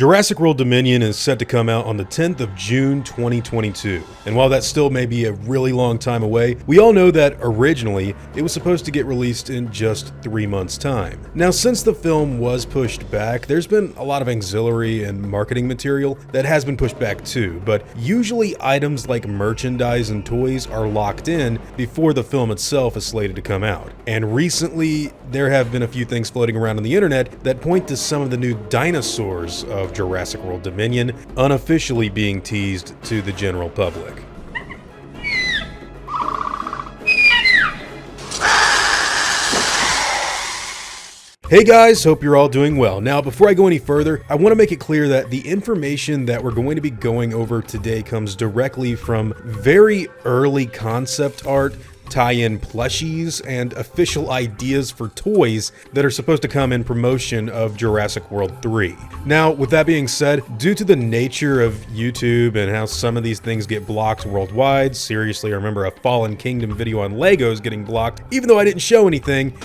Jurassic World Dominion is set to come out on the 10th of June 2022, and while that still may be a really long time away, we all know that originally it was supposed to get released in just 3 months' time. Now, since the film was pushed back, there's been a lot of auxiliary and marketing material that has been pushed back too, but usually items like merchandise and toys are locked in before the film itself is slated to come out. And recently, there have been a few things floating around on the internet that point to some of the new dinosaurs of Jurassic World Dominion unofficially being teased to the general public. Hey guys, hope you're all doing well. Now, before I go any further, I want to make it clear that the information that we're going to be going over today comes directly from very early concept art, tie-in plushies, and official ideas for toys that are supposed to come in promotion of Jurassic World 3. Now, with that being said, due to the nature of YouTube and how some of these things get blocked worldwide, seriously, I remember a Fallen Kingdom video on Legos getting blocked, even though I didn't show anything.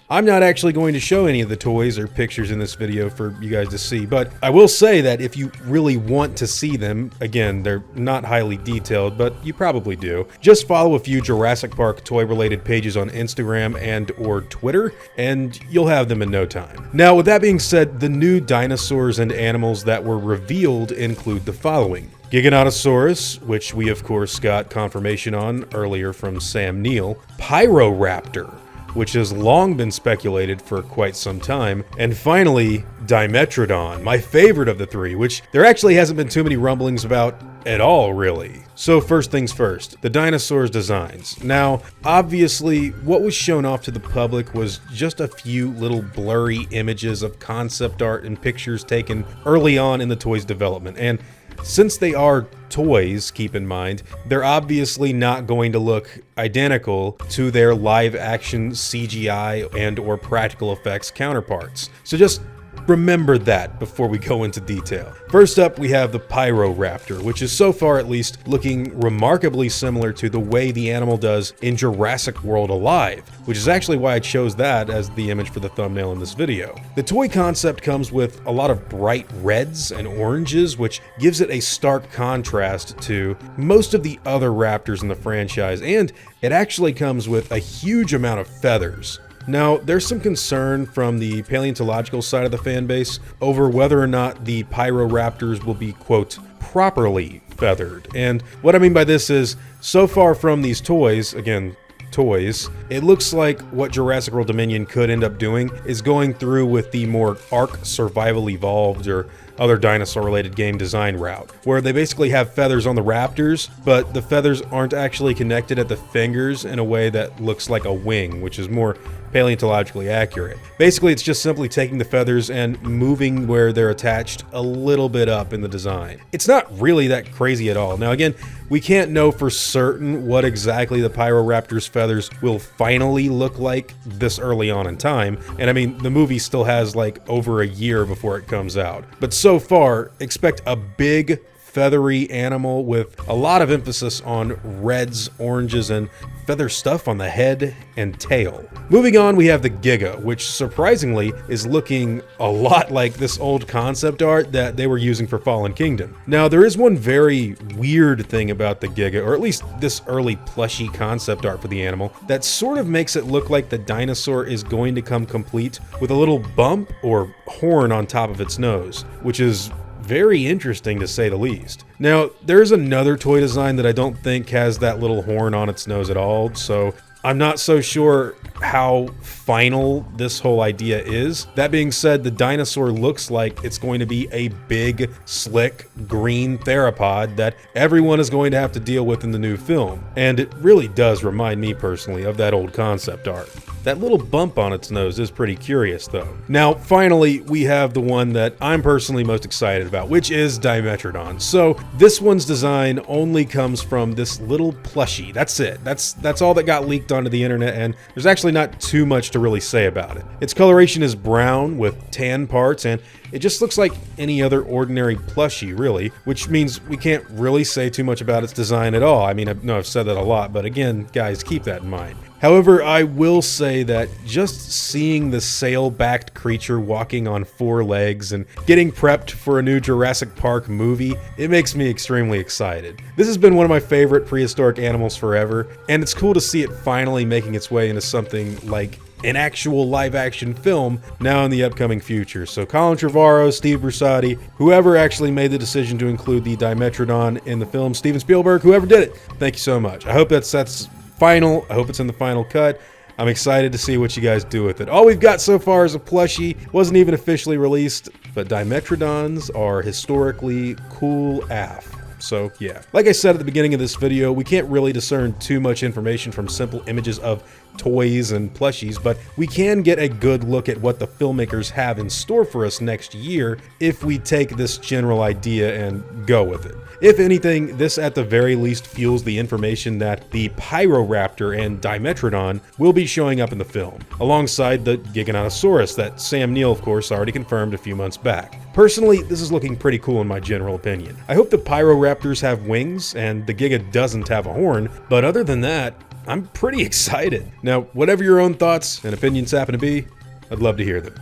I'm not actually going to show any of the toys or pictures in this video for you guys to see, but I will say that if you really want to see them, again, they're not highly detailed, but you probably do, just follow a few Jurassic Park toy-related pages on Instagram and or Twitter, and you'll have them in no time. Now, with that being said, the new dinosaurs and animals that were revealed include the following. Giganotosaurus, which we of course got confirmation on earlier from Sam Neill. Pyroraptor, which has long been speculated for quite some time. And finally, Dimetrodon, my favorite of the three, which there actually hasn't been too many rumblings about at all, really. So first things first, the dinosaurs' designs. Now, obviously, what was shown off to the public was just a few little blurry images of concept art and pictures taken early on in the toy's development. And since they are toys, keep in mind, they're obviously not going to look identical to their live-action CGI and or practical effects counterparts. So just remember that before we go into detail. First up, we have the Pyroraptor, which is so far at least looking remarkably similar to the way the animal does in Jurassic World Alive, which is actually why I chose that as the image for the thumbnail in this video. The toy concept comes with a lot of bright reds and oranges, which gives it a stark contrast to most of the other raptors in the franchise, and it actually comes with a huge amount of feathers. Now, there's some concern from the paleontological side of the fan base over whether or not the Pyroraptors will be, quote, properly feathered. And what I mean by this is, so far from these toys, again, toys, it looks like what Jurassic World Dominion could end up doing is going through with the more Ark Survival Evolved or other dinosaur-related game design route, where they basically have feathers on the raptors, but the feathers aren't actually connected at the fingers in a way that looks like a wing, which is more paleontologically accurate. Basically, it's just simply taking the feathers and moving where they're attached a little bit up in the design. It's not really that crazy at all. Now again, we can't know for certain what exactly the Pyroraptor's feathers will finally look like this early on in time, and I mean, the movie still has like over a year before it comes out. But so far, expect a big, feathery animal with a lot of emphasis on reds, oranges, and feather stuff on the head and tail. Moving on, we have the Giga, which surprisingly is looking a lot like this old concept art that they were using for Fallen Kingdom. Now, there is one very weird thing about the Giga, or at least this early plushy concept art for the animal, that sort of makes it look like the dinosaur is going to come complete with a little bump or horn on top of its nose, which is very interesting to say the least. Now, there's another toy design that I don't think has that little horn on its nose at all, so I'm not so sure how final this whole idea is. That being said, the dinosaur looks like it's going to be a big, slick, green theropod that everyone is going to have to deal with in the new film. And it really does remind me personally of that old concept art. That little bump on its nose is pretty curious though. Now, finally, we have the one that I'm personally most excited about, which is Dimetrodon. So this one's design only comes from this little plushie. That's it. That's all that got leaked onto the internet, and there's actually not too much to really say about it. Its coloration is brown with tan parts, and It just looks like any other ordinary plushie, really, which means we can't really say too much about its design at all. I mean, I know I've said that a lot, but again, guys, keep that in mind. However, I will say that just seeing the sail-backed creature walking on 4 legs and getting prepped for a new Jurassic Park movie, it makes me extremely excited. This has been one of my favorite prehistoric animals forever, and it's cool to see it finally making its way into something like an actual live-action film now in the upcoming future. So Colin Trevorrow, Steve Brusatte, whoever actually made the decision to include the Dimetrodon in the film, Steven Spielberg, whoever did it, thank you so much. I hope that's final. I hope it's in the final cut. I'm excited to see what you guys do with it. All we've got so far is a plushie. Wasn't even officially released, but Dimetrodons are historically cool AF. So yeah, like I said at the beginning of this video, we can't really discern too much information from simple images of toys and plushies, but we can get a good look at what the filmmakers have in store for us next year if we take this general idea and go with it. If anything, this at the very least fuels the information that the Pyroraptor and Dimetrodon will be showing up in the film, alongside the Giganotosaurus that Sam Neill, of course, already confirmed a few months back. Personally, this is looking pretty cool in my general opinion. I hope the Pyroraptors have wings and the Giga doesn't have a horn, but other than that, I'm pretty excited. Now, whatever your own thoughts and opinions happen to be, I'd love to hear them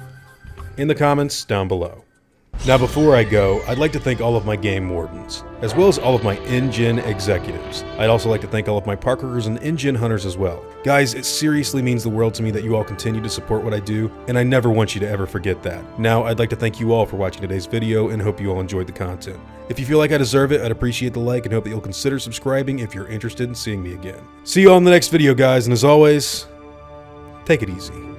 in the comments down below. Now, before I go, I'd like to thank all of my game wardens, as well as all of my InGen executives. I'd also like to thank all of my parkers and InGen hunters as well. Guys, it seriously means the world to me that you all continue to support what I do, and I never want you to ever forget that. Now, I'd like to thank you all for watching today's video and hope you all enjoyed the content. If you feel like I deserve it, I'd appreciate the like and hope that you'll consider subscribing if you're interested in seeing me again. See you all in the next video, guys, and as always, take it easy.